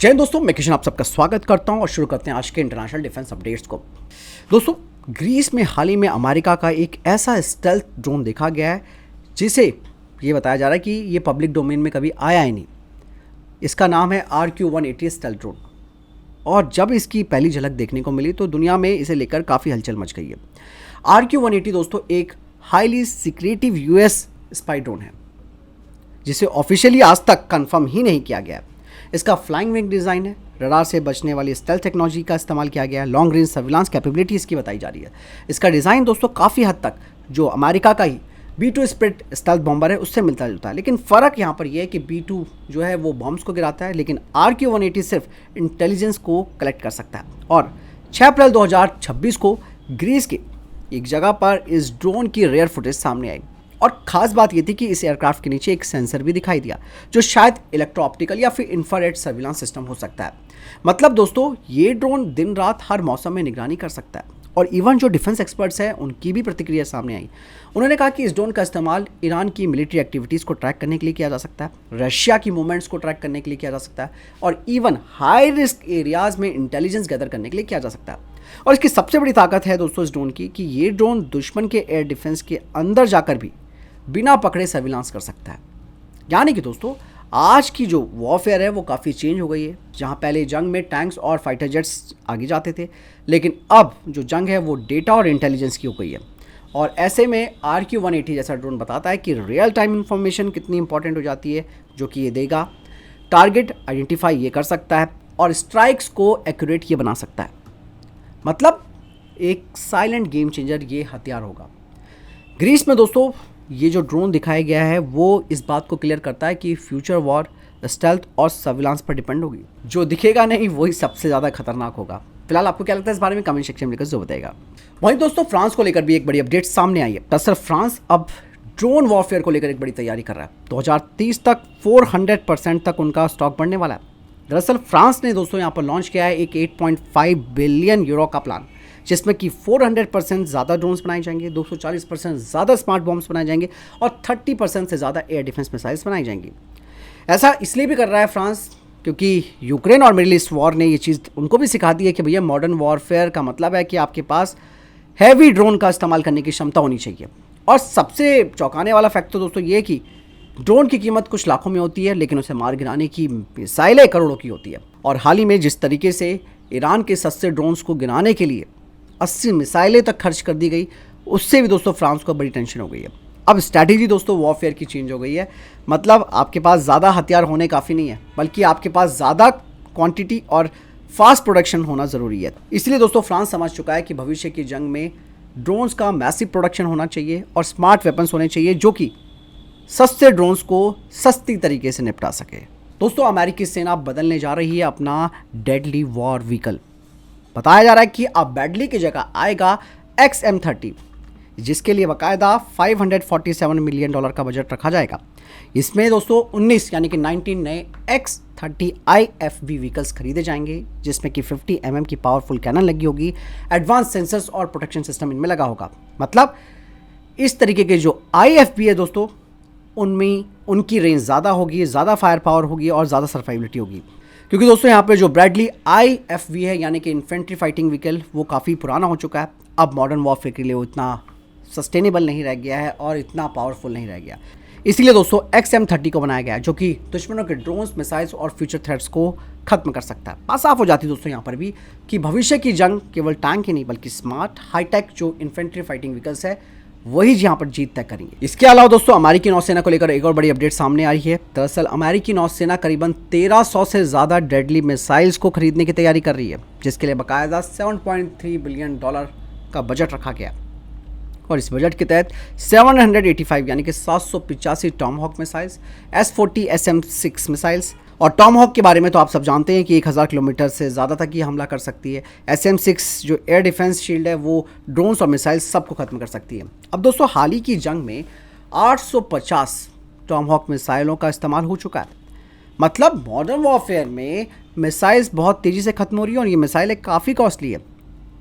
जय हिंद दोस्तों, मैं किशन आप सबका स्वागत करता हूं और शुरू करते हैं आज के इंटरनेशनल डिफेंस अपडेट्स को। दोस्तों, ग्रीस में हाल ही में अमेरिका का एक ऐसा स्टेल्थ ड्रोन देखा गया है जिसे ये बताया जा रहा है कि ये पब्लिक डोमेन में कभी आया ही नहीं। इसका नाम है RQ-180 स्टेल्थ ड्रोन और जब इसकी पहली झलक देखने को मिली तो दुनिया में इसे लेकर काफ़ी हलचल मच गई है। RQ-180 दोस्तों एक highly secretive US spy drone है जिसे ऑफिशियली आज तक कंफर्म ही नहीं किया गया है। इसका फ्लाइंग विंग डिज़ाइन है, रडार से बचने वाली स्टेल्थ टेक्नोलॉजी का इस्तेमाल किया गया है, लॉन्ग रेंज सर्विलांस कैपेबिलिटी इसकी बताई जा रही है। इसका डिज़ाइन दोस्तों काफ़ी हद तक जो अमेरिका का ही B-2 स्प्लिट स्टेल्थ बॉम्बर है उससे मिलता जुलता है, लेकिन फ़र्क यहाँ पर यह है कि B-2 जो है वो बॉम्ब्स को गिराता है, लेकिन RQ-180 सिर्फ इंटेलिजेंस को कलेक्ट कर सकता है। और 6 अप्रैल 2026 को ग्रीस के एक जगह पर इस ड्रोन की रेयर फुटेज सामने आई और ख़ास बात ये थी कि इस एयरक्राफ्ट के नीचे एक सेंसर भी दिखाई दिया जो शायद इलेक्ट्रो ऑप्टिकल या फिर इंफ्रारेड सर्विलांस सिस्टम हो सकता है। मतलब दोस्तों, ये ड्रोन दिन रात हर मौसम में निगरानी कर सकता है और इवन जो डिफेंस एक्सपर्ट्स हैं उनकी भी प्रतिक्रिया सामने आई। उन्होंने कहा कि इस ड्रोन का इस्तेमाल ईरान की मिलिट्री एक्टिविटीज़ को ट्रैक करने के लिए किया जा सकता है, रशिया की मूवमेंट्स को ट्रैक करने के लिए किया जा सकता है और इवन हाई रिस्क एरियाज़ में इंटेलिजेंस गैदर करने के लिए किया जा सकता है। और इसकी सबसे बड़ी ताकत है दोस्तों इस ड्रोन की कि ये ड्रोन दुश्मन के एयर डिफेंस के अंदर जाकर भी बिना पकड़े सर्विलांस कर सकता है। यानी कि दोस्तों, आज की जो वॉरफेयर है वो काफ़ी चेंज हो गई है। जहां पहले जंग में टैंक्स और फाइटर जेट्स आगे जाते थे, लेकिन अब जो जंग है वो डेटा और इंटेलिजेंस की हो गई है। और ऐसे में RQ-180 जैसा ड्रोन बताता है कि रियल टाइम इंफॉर्मेशन कितनी इंपॉर्टेंट हो जाती है, जो कि ये देगा। टारगेट आइडेंटिफाई ये कर सकता है और स्ट्राइक्स को एक्यूरेट ये बना सकता है। मतलब एक साइलेंट गेम चेंजर ये हथियार होगा। ग्रीस में दोस्तों ये जो ड्रोन दिखाया गया है वो इस बात को क्लियर करता है कि फ्यूचर वॉर स्टेल्थ और सर्विलांस पर डिपेंड होगी। जो दिखेगा नहीं वही सबसे ज़्यादा खतरनाक होगा। फिलहाल आपको क्या लगता है इस बारे में कमेंट सेक्शन में लिखकर जो बताएगा। वहीं दोस्तों, फ्रांस को लेकर भी एक बड़ी अपडेट सामने आई है। दरअसल फ्रांस अब ड्रोन वॉरफेयर को लेकर एक बड़ी तैयारी कर रहा है। 2030 तक 400% तक उनका स्टॉक बढ़ने वाला है। दरअसल फ्रांस ने दोस्तों यहाँ पर लॉन्च किया है एक 8.5 बिलियन यूरो का प्लान, जिसमें कि 400% ज़्यादा ड्रोन्स बनाए जाएंगे, 240% ज़्यादा स्मार्ट बॉम्ब्स बनाए जाएंगे और 30% से ज़्यादा एयर डिफेंस मिसाइल्स बनाई जाएंगी। ऐसा इसलिए भी कर रहा है फ्रांस क्योंकि यूक्रेन और मिडिल ईस्ट वॉर ने ये चीज़ उनको भी सिखा दी है कि भैया मॉडर्न वॉरफेयर का मतलब है कि आपके पास हैवी ड्रोन का इस्तेमाल करने की क्षमता होनी चाहिए। और सबसे चौंकाने वाला फैक्ट तो दोस्तों ये कि ड्रोन की कीमत कुछ लाखों में होती है, लेकिन उसे मार गिराने की मिसाइलें करोड़ों की होती है। और हाल ही में जिस तरीके से ईरान के सस्ते ड्रोन्स को गिराने के लिए 80 मिसाइलें तक खर्च कर दी गई, उससे भी दोस्तों फ्रांस को बड़ी टेंशन हो गई है। अब स्ट्रैटेजी दोस्तों वॉरफेयर की चेंज हो गई है। मतलब आपके पास ज़्यादा हथियार होने काफ़ी नहीं है, बल्कि आपके पास ज़्यादा क्वांटिटी और फास्ट प्रोडक्शन होना ज़रूरी है। इसलिए दोस्तों फ्रांस समझ चुका है कि भविष्य की जंग में ड्रोन्स का मैसिव प्रोडक्शन होना चाहिए और स्मार्ट वेपन्स होने चाहिए जो कि सस्ते ड्रोन्स को सस्ती तरीके से निपटा सके। दोस्तों, अमेरिकी सेना बदलने जा रही है अपना डेडली वॉर व्हीकल। बताया जा रहा है कि अब बैडली की जगह आएगा XM30, जिसके लिए बाकायदा $547 मिलियन का बजट रखा जाएगा। इसमें दोस्तों 19 यानी कि 19 नए X30 IFV व्हीकल्स खरीदे जाएंगे, जिसमें कि 50 mm की पावरफुल कैनन लगी होगी, एडवांस सेंसर्स और प्रोटेक्शन सिस्टम इनमें लगा होगा। मतलब इस तरीके के जो IFV है दोस्तों, उनमें उनकी रेंज ज़्यादा होगी, ज़्यादा फायर पावर होगी और ज़्यादा सर्वाइबिलिटी होगी। क्योंकि दोस्तों यहाँ पे जो ब्रैडली IFV है यानी कि इन्फेंट्री फाइटिंग व्हीकल, वो काफ़ी पुराना हो चुका है। अब मॉडर्न वॉरफेयर के लिए वो इतना सस्टेनेबल नहीं रह गया है और इतना पावरफुल नहीं रह गया। इसीलिए दोस्तों XM30 को बनाया गया है, जो कि दुश्मनों के ड्रोन्स, मिसाइल्स और फ्यूचर थ्रेट्स को खत्म कर सकता है। बात साफ हो जाती है दोस्तों यहाँ पर भी कि भविष्य की जंग केवल टैंक ही नहीं बल्कि स्मार्ट हाईटेक जो इन्फेंट्री फाइटिंग व्हीकल्स है वही यहाँ पर जीत तय करेंगे। इसके अलावा दोस्तों अमेरिकी नौसेना को लेकर एक और बड़ी अपडेट सामने आई है। दरअसल अमेरिकी नौसेना करीबन 1300 से ज़्यादा डेडली मिसाइल्स को खरीदने की तैयारी कर रही है, जिसके लिए बाकायदा $7.3 बिलियन का बजट रखा गया। और इस बजट के तहत 785 यानी कि 785 Tomahawk missiles, S40 SM-6 missiles, और टॉमहॉक के बारे में तो आप सब जानते हैं कि 1000 किलोमीटर से ज़्यादा तक ये हमला कर सकती है। SM-6 जो एयर डिफेंस शील्ड है वो ड्रोन्स और मिसाइल्स सबको खत्म कर सकती है। अब दोस्तों हाल ही की जंग में 850 टॉमहॉक मिसाइलों का इस्तेमाल हो चुका है। मतलब मॉडर्न वॉरफेयर में मिसाइल्स बहुत तेज़ी से खत्म हो रही है और ये मिसाइलें काफ़ी कॉस्टली है।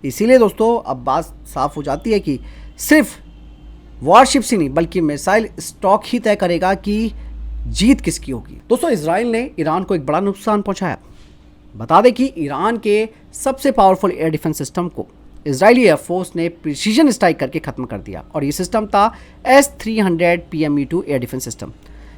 इसीलिए दोस्तों अब बात साफ हो जाती है कि सिर्फ वॉरशिप्स ही नहीं बल्कि मिसाइल स्टॉक ही तय करेगा कि जीत किसकी होगी। दोस्तों इजराइल ने ईरान को एक बड़ा नुकसान पहुंचाया। बता दें कि ईरान के सबसे पावरफुल एयर डिफेंस सिस्टम को इजरायली एयरफोर्स ने प्रिसीजन स्ट्राइक करके ख़त्म कर दिया और ये सिस्टम था S-300 PME-2 air defence system.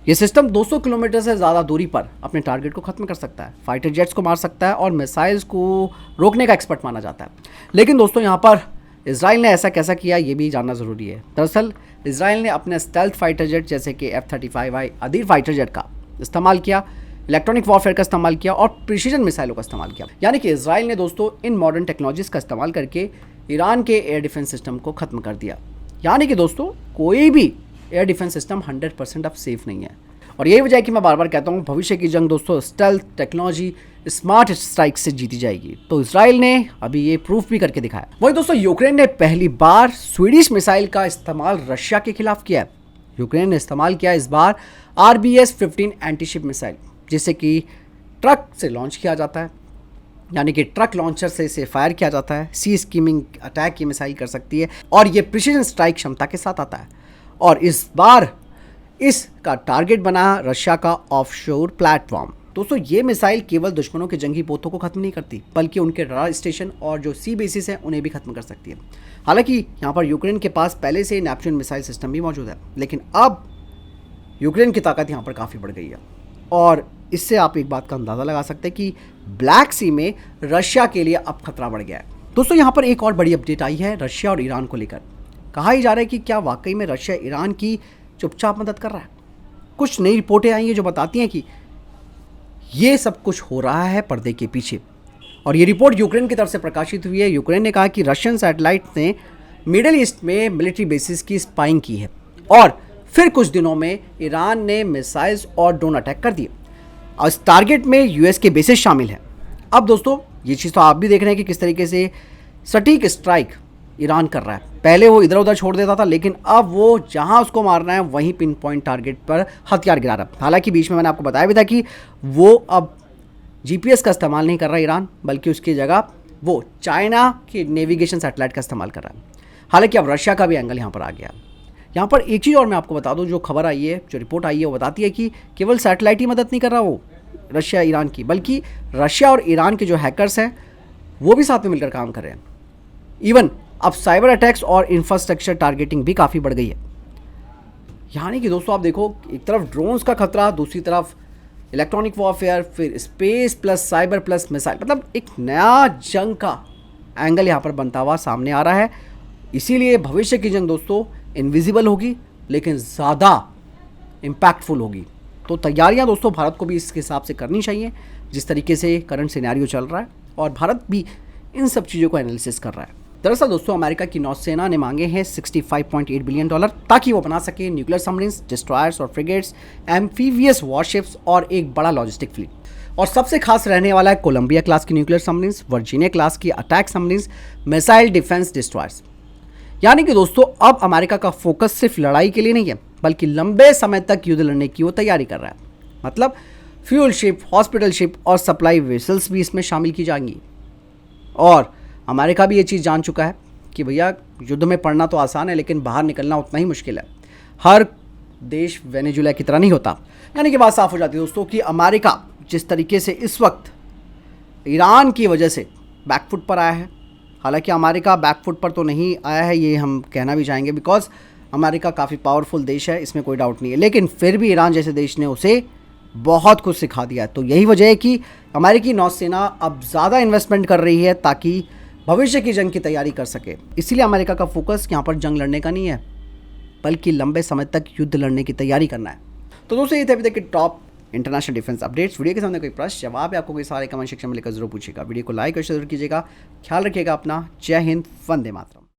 ये सिस्टम 200 किलोमीटर से ज़्यादा दूरी पर अपने टारगेट को ख़त्म कर सकता है, फाइटर जेट्स को मार सकता है और मिसाइल्स को रोकने का एक्सपर्ट माना जाता है। लेकिन दोस्तों यहाँ पर इजराइल ने ऐसा कैसा किया ये भी जानना ज़रूरी है। दरअसल इजराइल ने अपने स्टेल्थ फाइटर जेट जैसे कि F-35I अदीर फाइटर जेट का इस्तेमाल किया, इलेक्ट्रॉनिक वॉरफेयर का इस्तेमाल किया और प्रिसीजन मिसाइलों का इस्तेमाल किया। यानी कि इजराइल ने दोस्तों इन मॉडर्न टेक्नोलॉजीज़ का इस्तेमाल करके ईरान के एयर डिफेंस सिस्टम को ख़त्म कर दिया। यानी कि दोस्तों कोई भी एयर डिफेंस सिस्टम 100% अब सेफ नहीं है। और यही वजह है कि मैं बार बार कहता हूँ भविष्य की जंग दोस्तों स्टेल्थ टेक्नोलॉजी स्मार्ट स्ट्राइक से जीती जाएगी। तो इजराइल ने अभी ये प्रूफ भी करके दिखाया। वही दोस्तों यूक्रेन ने पहली बार स्वीडिश मिसाइल का इस्तेमाल रशिया के खिलाफ किया है। यूक्रेन ने इस्तेमाल किया इस बार RBS-15 एंटीशिप मिसाइल, जिसे कि ट्रक से लॉन्च किया जाता है, यानी कि ट्रक लॉन्चर से इसे फायर किया जाता है। सी स्कीमिंग अटैक ये मिसाइल कर सकती है और ये प्रिसीजन स्ट्राइक क्षमता के साथ आता है। और इस बार इसका टारगेट बना रशिया का ऑफशोर प्लेटफॉर्म। दोस्तों ये मिसाइल केवल दुश्मनों के जंगी पोतों को खत्म नहीं करती बल्कि उनके रडार स्टेशन और जो सी बेसिस हैं उन्हें भी खत्म कर सकती है। हालांकि यहाँ पर यूक्रेन के पास पहले से नेपच्यून मिसाइल सिस्टम भी मौजूद है, लेकिन अब यूक्रेन की ताकत यहाँ पर काफ़ी बढ़ गई है। और इससे आप एक बात का अंदाज़ा लगा सकते हैं कि ब्लैक सी में रशिया के लिए अब खतरा बढ़ गया है। दोस्तों यहाँ पर एक और बड़ी अपडेट आई है रशिया और ईरान को लेकर। कहा ही जा रहा है कि क्या वाकई में रशिया ईरान की चुपचाप मदद कर रहा है। कुछ नई रिपोर्टें आई हैं जो बताती हैं कि ये सब कुछ हो रहा है पर्दे के पीछे। और ये रिपोर्ट यूक्रेन की तरफ से प्रकाशित हुई है। यूक्रेन ने कहा कि रशियन सैटेलाइट ने मिडिल ईस्ट में मिलिट्री बेसिस की स्पाइंग की है और फिर कुछ दिनों में ईरान ने मिसाइल्स और ड्रोन अटैक कर दिए और इस टारगेट में यूएस के बेसिस शामिल हैं। अब दोस्तों ये चीज़ तो आप भी देख रहे हैं कि किस तरीके से सटीक स्ट्राइक ईरान कर रहा है। पहले वो इधर उधर छोड़ देता था, लेकिन अब वो जहां उसको मारना है वहीं पिन पॉइंट टारगेट पर हथियार गिरा रहा है। हालांकि बीच में मैंने आपको बताया भी था कि वो अब GPS का इस्तेमाल नहीं कर रहा ईरान, बल्कि उसकी जगह वो चाइना की नेविगेशन सैटेलाइट का इस्तेमाल कर रहा है। हालांकि अब रशिया का भी एंगल यहाँ पर आ गया। यहाँ पर एक चीज़ और मैं आपको बता दूँ, जो खबर आई है, जो रिपोर्ट आई है, वो बताती है कि केवल सैटेलाइट ही मदद नहीं कर रहा वो रशिया ईरान की, बल्कि रशिया और ईरान के जो हैकर्स हैं वो भी साथ में मिलकर काम कर रहे हैं। इवन अब साइबर अटैक्स और इंफ्रास्ट्रक्चर टारगेटिंग भी काफ़ी बढ़ गई है। यानी कि दोस्तों आप देखो, एक तरफ ड्रोन्स का खतरा, दूसरी तरफ इलेक्ट्रॉनिक वॉरफेयर, फिर space plus cyber plus missile, मतलब एक नया जंग का एंगल यहाँ पर बनता हुआ सामने आ रहा है। इसीलिए भविष्य की जंग दोस्तों इनविजिबल होगी लेकिन ज़्यादा इम्पैक्टफुल होगी। तो तैयारियां दोस्तों भारत को भी इसके हिसाब से करनी चाहिए जिस तरीके से करंट सिनेरियो चल रहा है, और भारत भी इन सब चीज़ों को एनालिसिस कर रहा है। दरअसल दोस्तों अमेरिका की नौसेना ने मांगे हैं $65.8 बिलियन ताकि वो बना सके न्यूक्लियर सबमरीन्स, डिस्ट्रॉयर्स और फ्रिगेट्स, एम्फीवियस वॉरशिप्स और एक बड़ा लॉजिस्टिक फ्लीट। और सबसे खास रहने वाला है कोलंबिया क्लास की न्यूक्लियर सबमरीन्स, वर्जीनिया क्लास की attack submarines, missile defence destroyers. यानी कि दोस्तों अब अमेरिका का फोकस सिर्फ लड़ाई के लिए नहीं है बल्कि लंबे समय तक युद्ध लड़ने की वो तैयारी कर रहा है। मतलब फ्यूल शिप, हॉस्पिटल शिप और सप्लाई वेसल्स भी इसमें शामिल की जाएंगी। और अमेरिका भी ये चीज़ जान चुका है कि भैया युद्ध में पड़ना तो आसान है लेकिन बाहर निकलना उतना ही मुश्किल है। हर देश वेनेजुएला की तरह नहीं होता। यानी कि बात साफ हो जाती है दोस्तों कि अमेरिका जिस तरीके से इस वक्त ईरान की वजह से बैकफुट पर आया है, हालांकि अमेरिका बैकफुट पर तो नहीं आया है, ये हम कहना भी चाहेंगे, बिकॉज अमेरिका काफ़ी पावरफुल देश है, इसमें कोई डाउट नहीं है, लेकिन फिर भी ईरान जैसे देश ने उसे बहुत कुछ सिखा दिया है। तो यही वजह है कि अमेरिकी नौसेना अब ज़्यादा इन्वेस्टमेंट कर रही है ताकि भविष्य की जंग की तैयारी कर सके। इसीलिए अमेरिका का फोकस यहाँ पर जंग लड़ने का नहीं है बल्कि लंबे समय तक युद्ध लड़ने की तैयारी करना है। तो दोस्तों ये थे अभी तक के top international defence updates. Video के सामने कोई प्रश्न जवाब है आपको कोई सारे कमेंट सेक्शन में लेकर जरूर पूछिएगा। वीडियो को लाइक और शेयर कीजिएगा। ख्याल रखिएगा अपना। जय हिंद, वंदे मातरम।